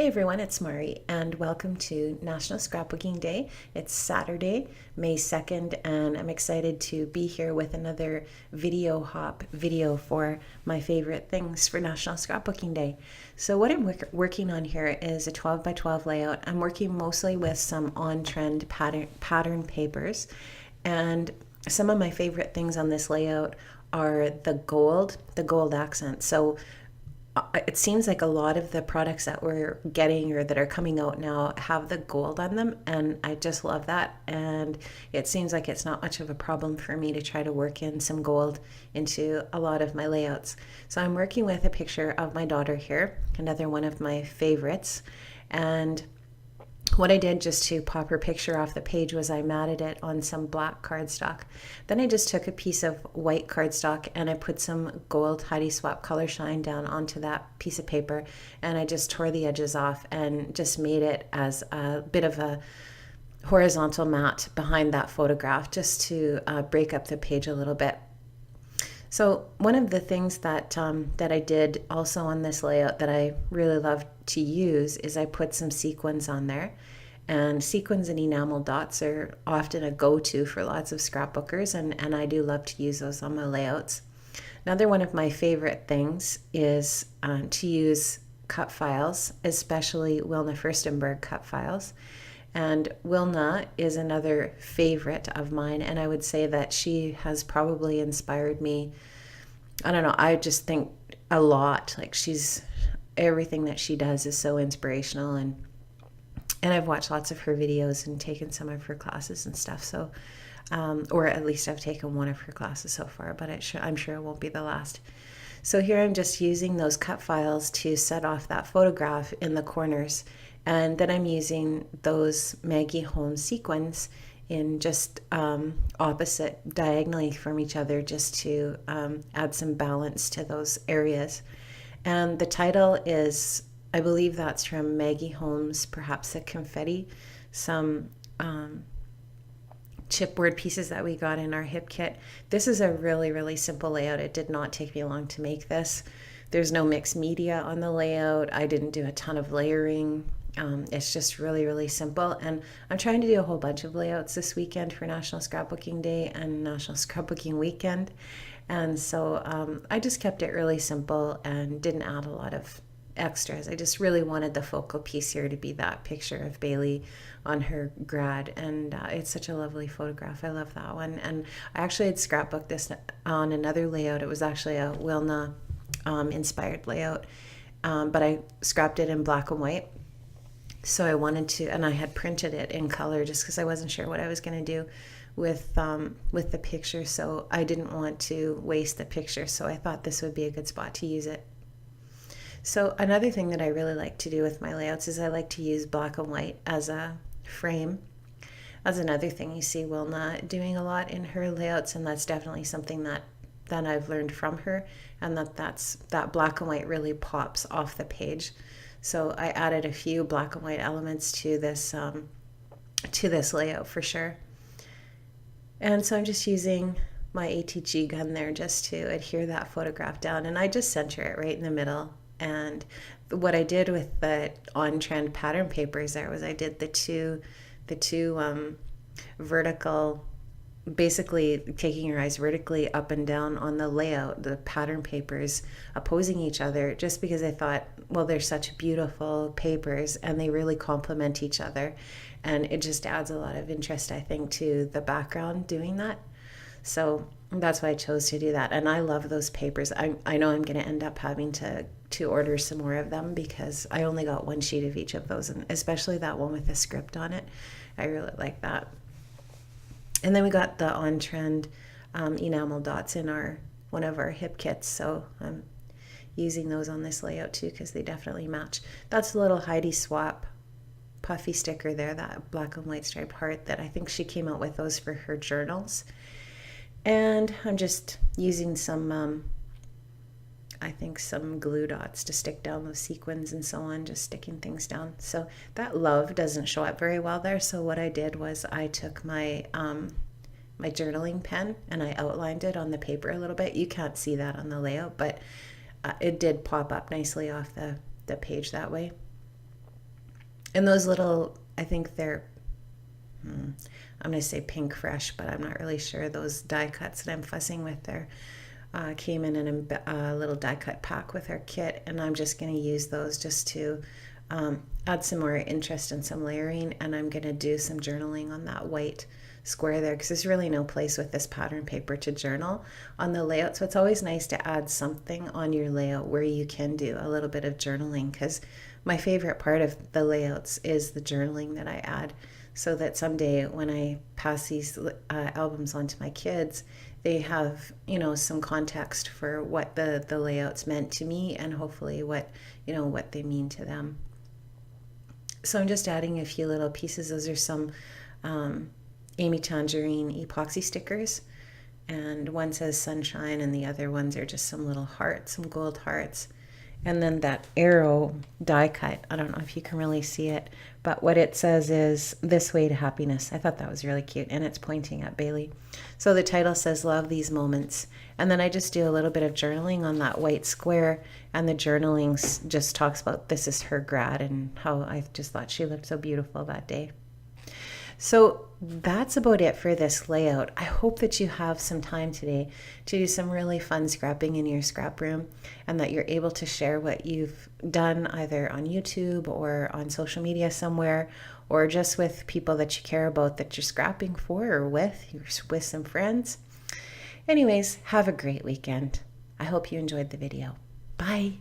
Hey everyone, it's Mari, and welcome to National Scrapbooking Day. It's Saturday, May 2nd, and I'm excited to be here with another video hop video for my favorite things for National Scrapbooking Day. So what I'm working on here is a 12 by 12 layout. I'm working mostly with some on-trend pattern papers, and some of my favorite things on this layout are the gold accent. So it seems like a lot of the products that we're getting or that are coming out now have the gold on them, and I just love that. And it seems like it's not much of a problem for me to try to work in some gold into a lot of my layouts. So I'm working with a picture of my daughter here, another one of my favorites. And what I did just to pop her picture off the page was I matted it on some black cardstock. Then I just took a piece of white cardstock and I put some gold Heidi Swap Color Shine down onto that piece of paper, and I just tore the edges off and just made it as a bit of a horizontal mat behind that photograph, just to break up the page a little bit. So one of the things that I did also on this layout that I really love to use is I put some sequins on there. And sequins and enamel dots are often a go-to for lots of scrapbookers, and I do love to use those on my layouts. Another one of my favorite things is to use cut files, especially Wilna Furstenberg cut files. And Wilna is another favorite of mine, and I would say that she has probably inspired me. I don't know, I just think a lot. Like, everything that she does is so inspirational, and I've watched lots of her videos and taken some of her classes and stuff. So, or at least I've taken one of her classes so far, but I'm sure it won't be the last. So here I'm just using those cut files to set off that photograph in the corners. And then I'm using those Maggie Holmes sequins in just opposite diagonally from each other, just to add some balance to those areas. And the title is, I believe that's from Maggie Holmes, Perhaps a Confetti, some chipboard pieces that we got in our hip kit. This is a really, really simple layout. It did not take me long to make this. There's no mixed media on the layout. I didn't do a ton of layering. It's just really, really simple. And I'm trying to do a whole bunch of layouts this weekend for National Scrapbooking Day and National Scrapbooking Weekend. And so I just kept it really simple and didn't add a lot of extras. I just really wanted the focal piece here to be that picture of Bailey on her grad, and it's such a lovely photograph. I love that one. And I actually had scrapbooked this on another layout. It was actually a Wilna inspired layout, but I scrapped it in black and white. So I wanted to, and I had printed it in color just because I wasn't sure what I was going to do with the picture. So I didn't want to waste the picture. So I thought this would be a good spot to use it. So another thing that I really like to do with my layouts is I like to use black and white as a frame. That's another thing you see Wilna doing a lot in her layouts, and that's definitely something that I've learned from her, and that black and white really pops off the page. So I added a few black and white elements to this layout for sure. And so I'm just using my ATG gun there just to adhere that photograph down, and I just center it right in the middle. And what I did with the on-trend pattern papers there was I did the two vertical, basically taking your eyes vertically up and down on the layout, the pattern papers opposing each other, just because I thought, well, they're such beautiful papers and they really complement each other, and it just adds a lot of interest, I think, to the background doing that. So that's why I chose to do that. And I love those papers. I know I'm going to end up having to order some more of them because I only got one sheet of each of those, and especially that one with the script on it. I really like that. And then we got the on-trend enamel dots in one of our hip kits, so I'm using those on this layout too because they definitely match. That's a little Heidi Swap puffy sticker there, that black and white striped heart that I think she came out with those for her journals. And I'm just using some, I think some glue dots to stick down those sequins and so on, just sticking things down. So that love doesn't show up very well there. So what I did was I took my my journaling pen and I outlined it on the paper a little bit. You can't see that on the layout, but it did pop up nicely off the page that way. And those little, I think they're, I'm going to say Pink Fresh, but I'm not really sure. Those die cuts that I'm fussing with there came in a little die cut pack with our kit, and I'm just going to use those just to add some more interest and some layering, and I'm going to do some journaling on that white square there because there's really no place with this pattern paper to journal on the layout. So it's always nice to add something on your layout where you can do a little bit of journaling, because my favorite part of the layouts is the journaling that I add, so that someday when I pass these albums on to my kids, they have, you know, some context for what the layouts meant to me, and hopefully what, you know, what they mean to them. So I'm just adding a few little pieces. Those are some Amy Tangerine epoxy stickers, and one says sunshine and the other ones are just some little hearts, some gold hearts. And then that arrow die cut, I don't know if you can really see it, but what it says is "This Way to Happiness." I thought that was really cute, and it's pointing at Bailey. So the title says "Love These Moments." And then I just do a little bit of journaling on that white square, and the journaling just talks about this is her grad and how I just thought she looked so beautiful that day. So that's about it for this layout. I hope that you have some time today to do some really fun scrapping in your scrap room, and that you're able to share what you've done either on YouTube or on social media somewhere, or just with people that you care about that you're scrapping for, or with some friends. Anyways, have a great weekend. I hope you enjoyed the video. Bye.